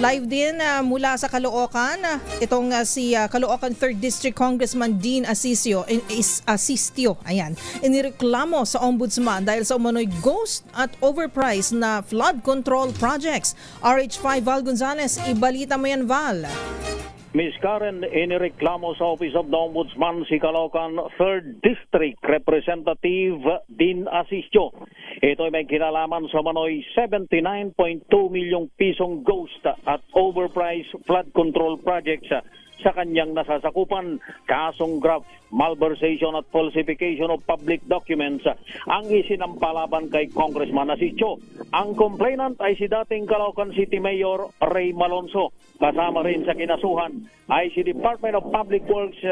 Live din mula sa Caloocan, itong si Caloocan 3rd District Congressman Dean Asistio, ayan, inireklamo sa Ombudsman dahil sa umano'y ghost at overpriced na flood control projects. RH5 Val Gonzales, ibalita mo yan, Val. Ms. Karen, inireklamo sa Office of the Ombudsman si Caloocan 3rd District Representative Dean Asistio. Ito ay may kinalaman sa manoy 79.2 milyong pisong ghost at overpriced flood control projects sa kanyang nasasakupan. Kasong graft, malversation at falsification of public documents ang isinampalaban kay Congressman Asistio. Ang complainant ay si dating Caloocan City Mayor Ray Malonzo. Kasama rin sa kinasuhan ay si Department of Public Works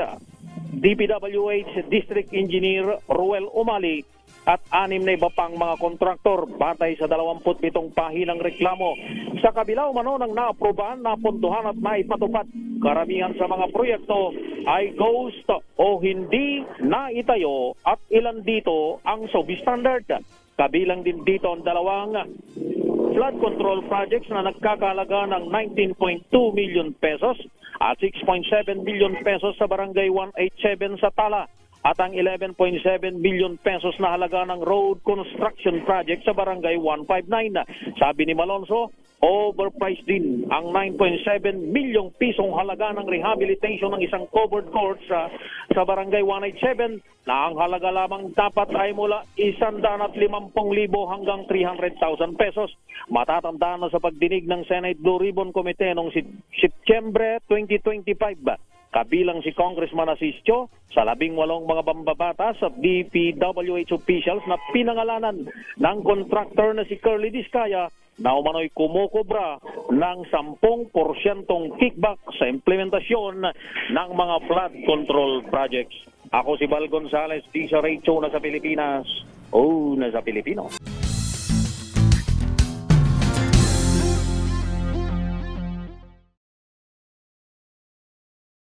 DPWH District Engineer Ruel Umali at 6 na iba pang mga kontraktor batay sa 27 pahinang reklamo. Sa kabila umano ng naaprobahan, napuntuhan at naipatupad, karamihan sa mga proyekto ay ghost o hindi naitayo at ilan dito ang substandard. Kabilang din dito ang dalawang flood control projects na nagkakalaga ng 19.2 million pesos at 6.7 million pesos sa Barangay 187 sa Tala at ang 11.7 million pesos na halaga ng road construction project sa Barangay 159. Sabi ni Malonzo, overpriced din ang 9.7 milyong pisong halaga ng rehabilitation ng isang covered court sa Barangay 187 na ang halaga lamang dapat ay mula 150,000 hanggang 300,000 pesos. Matatandaan na sa pagdinig ng Senate Blue Ribbon Committee noong September 2025. Kabilang si Congressman Asistio sa 18 mga mambabatas at DPWH officials na pinangalanan ng contractor na si Curly Discaya na umano'y kumukobra ng 10% kickback sa implementasyon ng mga flood control projects. Ako si Val Gonzales, di sa Radio na sa Pilipinas, o na sa Pilipino.